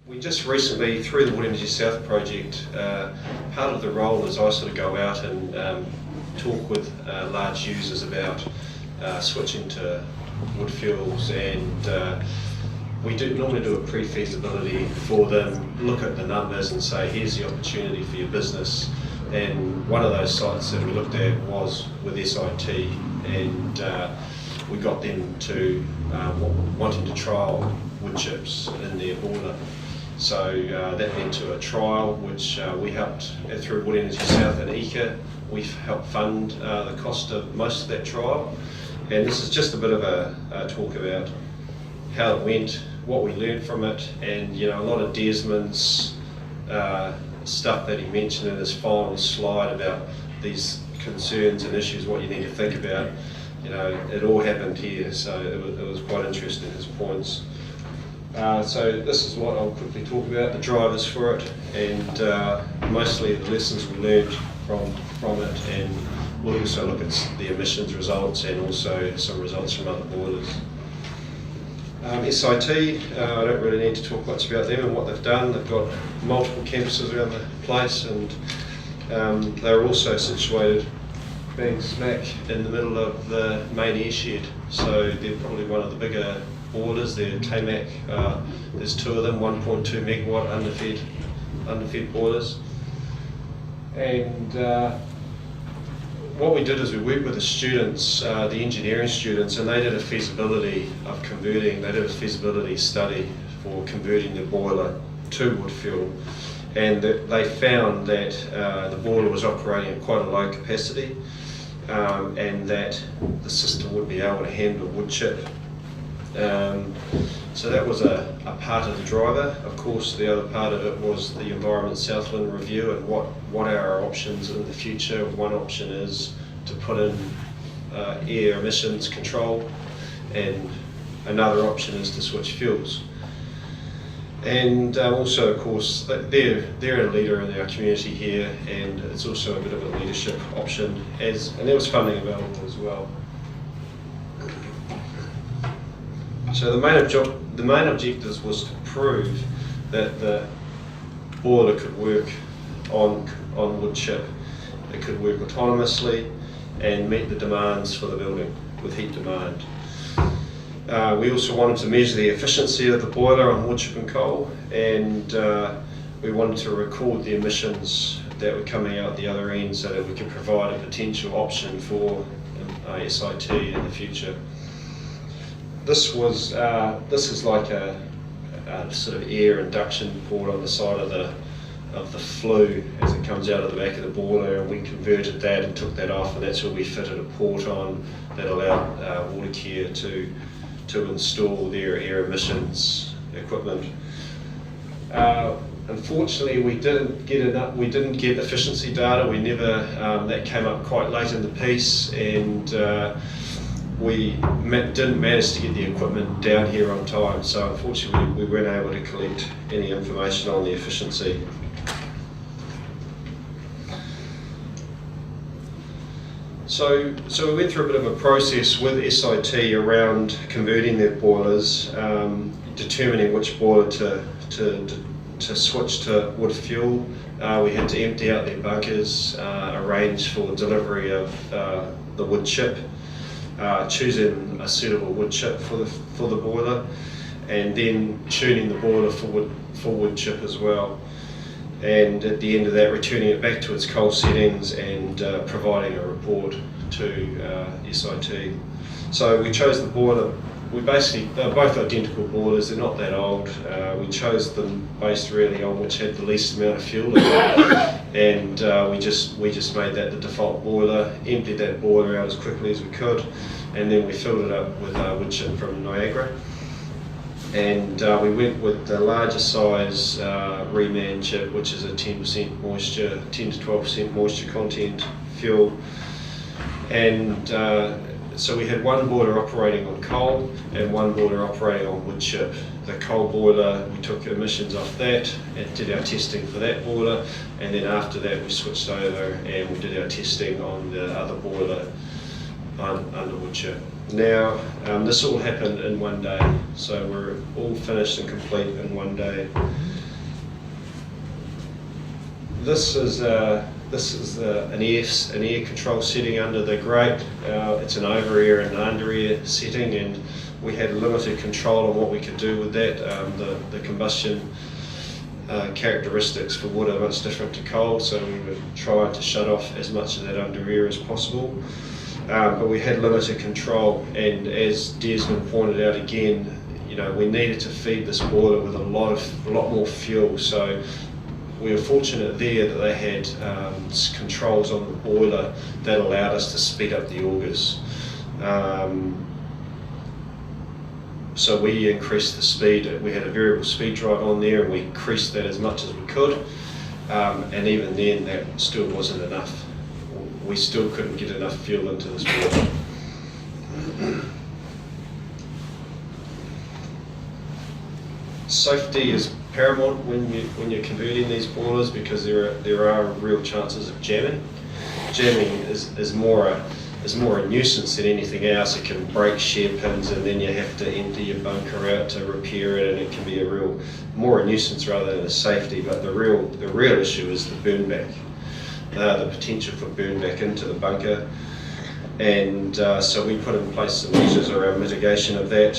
We just recently, through the Wood Energy South project, part of the role is I sort of go out and talk with large users about switching to wood fuels, and we normally do a pre-feasibility for them, look at the numbers and say, here's the opportunity for your business. And one of those sites that we looked at was with SIT, and we got them to wanting to trial wood chips in their boiler. So that led to a trial which we helped through Wood Energy South and ECA. We've helped fund the cost of most of that trial. And this is just a bit of a talk about how it went, what we learned from it, and a lot of Desmond's stuff that he mentioned in his final slide about these concerns and issues, what you need to think about. It all happened here, so it was quite interesting, his points. So this is what I'll quickly talk about, the drivers for it, and mostly the lessons we learned from it, and we'll also look at the emissions results and also some results from other boilers. SIT, I don't really need to talk much about them and what they've done. They've got multiple campuses around the place, and they're also situated bang smack in the middle of the main airshed, so they're probably one of the bigger boilers. They're KMAC, there's two of them, 1.2 megawatt underfed boilers. And what we did is we worked with the students, the engineering students, and they did a feasibility of converting, they did a feasibility study for converting the boiler to wood fuel. And they found that the boiler was operating at quite a low capacity, and that the system would be able to handle wood chip. So that was a part of the driver. Of course, the other part of it was the Environment Southland review and what are our options in the future. One option is to put in air emissions control, and another option is to switch fuels. And also, of course, they're a leader in our community here, and it's also a bit of a leadership option, and there was funding available as well. So the main objectives was to prove that the boiler could work on wood chip. It could work autonomously and meet the demands for the building with heat demand. We also wanted to measure the efficiency of the boiler on wood chip and coal, and we wanted to record the emissions that were coming out the other end so that we could provide a potential option for SIT in the future. This is like a sort of air induction port on the side of the flue as it comes out of the back of the boiler, and we converted that and took that off, and that's where we fitted a port on that allowed Watercare to install their air emissions equipment. Unfortunately, we didn't get efficiency data. We never that came up quite late in the piece, and we didn't manage to get the equipment down here on time, so unfortunately we weren't able to collect any information on the efficiency. So we went through a bit of a process with SIT around converting their boilers, determining which boiler to switch to wood fuel. We had to empty out their bunkers, arrange for delivery of the wood chip, choosing a suitable wood chip for the boiler, and then tuning the boiler for wood chip as well. And at the end of that, returning it back to its coal settings and providing a report to SIT. So we chose the boiler. They're both identical boilers. They're not that old. We chose them based really on which had the least amount of fuel in it, and we just made that the default boiler. Emptied that boiler out as quickly as we could, and then we filled it up with wood chip from Niagara. And we went with the larger size reman chip, which is a 10% moisture, 10 to 12% moisture content fuel. And so we had one boiler operating on coal and one boiler operating on wood chip. The coal boiler, we took emissions off that and did our testing for that boiler, and then after that we switched over and we did our testing on the other boiler under wood chip. Now, this all happened in one day, so we're all finished and complete in one day. This is an air control setting under the grate. It's an over air and under air setting, and we had limited control on what we could do with that. The combustion characteristics for wood are much different to coal, so we were trying to shut off as much of that under air as possible. But we had limited control, and as Desmond pointed out again, we needed to feed this boiler with a lot more fuel. So we were fortunate there that they had controls on the boiler that allowed us to speed up the augers. So we increased the speed. We had a variable speed drive on there, and we increased that as much as we could. And even then, that still wasn't enough. We still couldn't get enough fuel into this boiler. Safety is paramount when you're converting these boilers, because there are real chances of jamming. Jamming is more a nuisance than anything else. It can break shear pins, and then you have to empty your bunker out to repair it, and it can be more a nuisance rather than a safety. But the real issue is the burn back. The potential for burn back into the bunker, and so we put in place some measures around mitigation of that.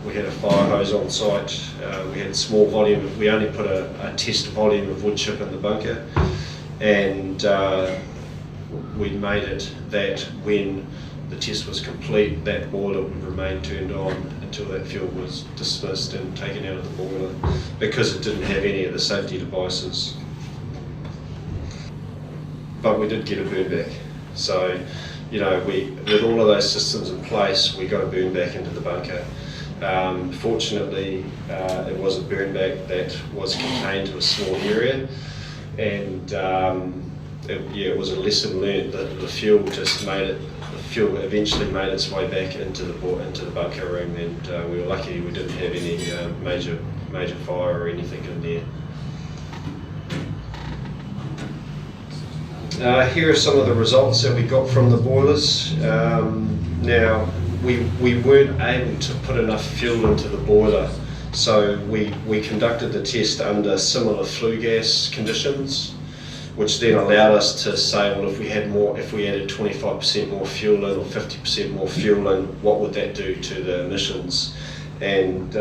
We had a fire hose on site. We had small volume. We only put a test volume of wood chip in the bunker, and we made it that when the test was complete, that boiler would remain turned on until that fuel was dismissed and taken out of the boiler, because it didn't have any of the safety devices. But we did get a burn back. So, with all of those systems in place, we got a burn back into the bunker. Fortunately, it was a burn back that was contained to a small area, and it was a lesson learned that the fuel eventually made its way back into the bunker room, and we were lucky we didn't have any major fire or anything in there. Here are some of the results that we got from the boilers. Now, we weren't able to put enough fuel into the boiler, so we conducted the test under similar flue gas conditions, which then allowed us to say, well, if we added 25% more fuel in or 50% more fuel in, what would that do to the emissions? And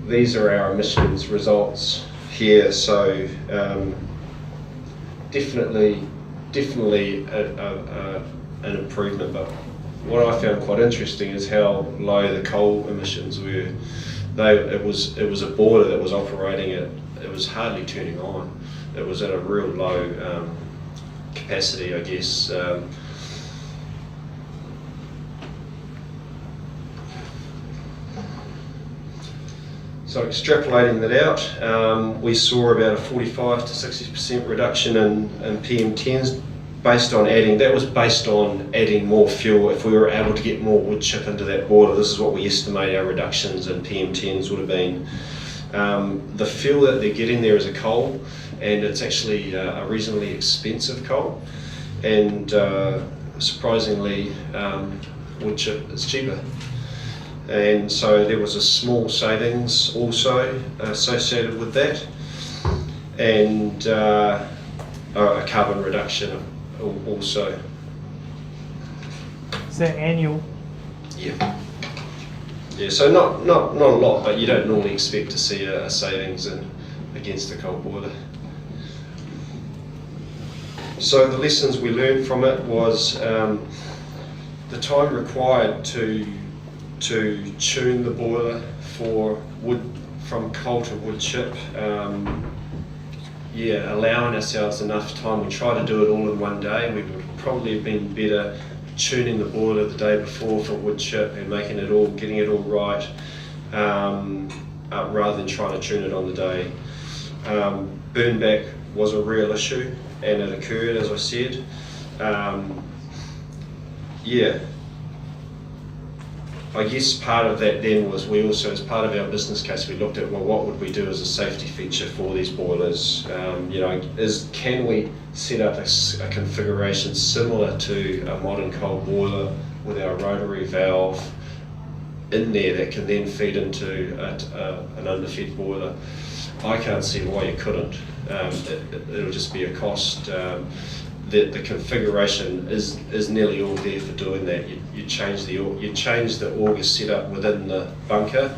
these are our emissions results here. So definitely an improvement, but what I found quite interesting is how low the coal emissions were. It was a boiler that was operating it was hardly turning on. It was at a real low capacity, I guess. So extrapolating that out, we saw about a 45 to 60% reduction in PM10s based on adding more fuel. If we were able to get more wood chip into that boiler, this is what we estimate our reductions in PM10s would have been. The fuel that they're getting there is a coal, and it's actually a reasonably expensive coal, and surprisingly wood chip is cheaper. And so there was a small savings also associated with that, and a carbon reduction also. Is that annual? Yeah. Yeah, so not a lot, but you don't normally expect to see a savings against a coal boiler. So the lessons we learned from it was the time required to tune the boiler for wood from coal to wood chip. Allowing ourselves enough time. We tried to do it all in one day. We would probably have been better tuning the boiler the day before for wood chip and getting it all right, rather than trying to tune it on the day. Burn back was a real issue, and it occurred, as I said. I guess part of that then was we also, as part of our business case, we looked at, well, what would we do as a safety feature for these boilers? Can we set up a configuration similar to a modern coal boiler with our rotary valve in there that can then feed into an underfed boiler? I can't see why you couldn't. It'll just be a cost. The configuration is nearly all there for doing that. You change the auger setup within the bunker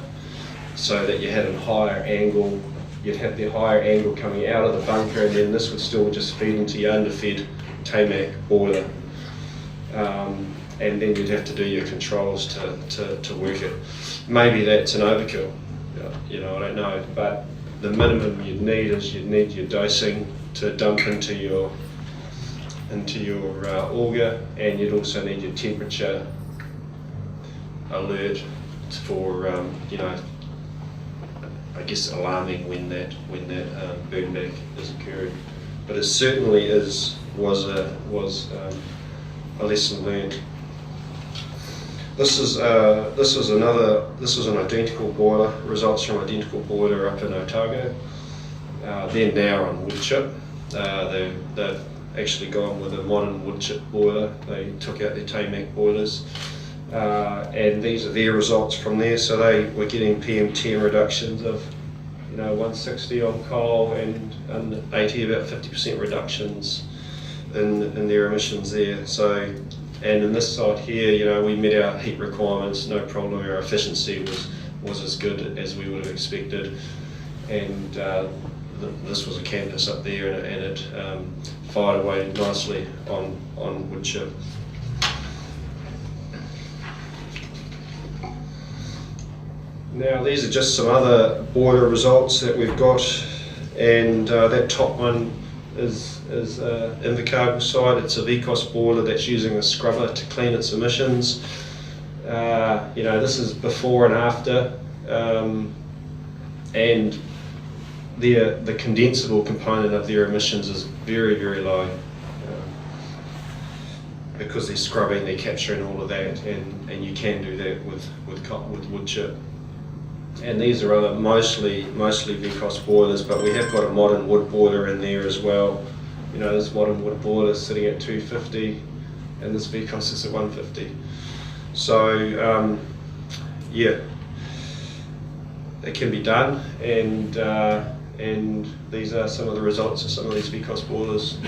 so that you had a higher angle. You'd have the higher angle coming out of the bunker, and then this would still just feed into your underfed Tamac boiler. And then you'd have to do your controls to work it. Maybe that's an overkill. I don't know. But the minimum you'd need is your dosing to dump into your auger, and you'd also need your temperature alert for I guess alarming when that burn back is occurring. But it certainly was a lesson learned. This is an identical boiler, results from identical boiler up in Otago. They're now on wood chip. They've actually gone with a modern wood chip boiler. They took out their Tamac boilers, and these are their results from there. So they were getting PM10 reductions of 160 on coal and 80, about 50% reductions in their emissions there. So, and in this site here, we met our heat requirements, no problem. Our efficiency was as good as we would have expected, and this was a campus up there, and it fired away nicely on wood chip. Now these are just some other boiler results that we've got, and that top one is Invercargill side. It's a VCOS boiler that's using a scrubber to clean its emissions. This is before and after, and the condensable component of their emissions is very, very low. Because they're scrubbing, they're capturing all of that, and you can do that with wood chip. And these are other mostly VCOS boilers, but we have got a modern wood boiler in there as well. This modern wood boiler is sitting at 250, and this VCOS is at 150. So it can be done, and these are some of the results of some of these VCOS boilers.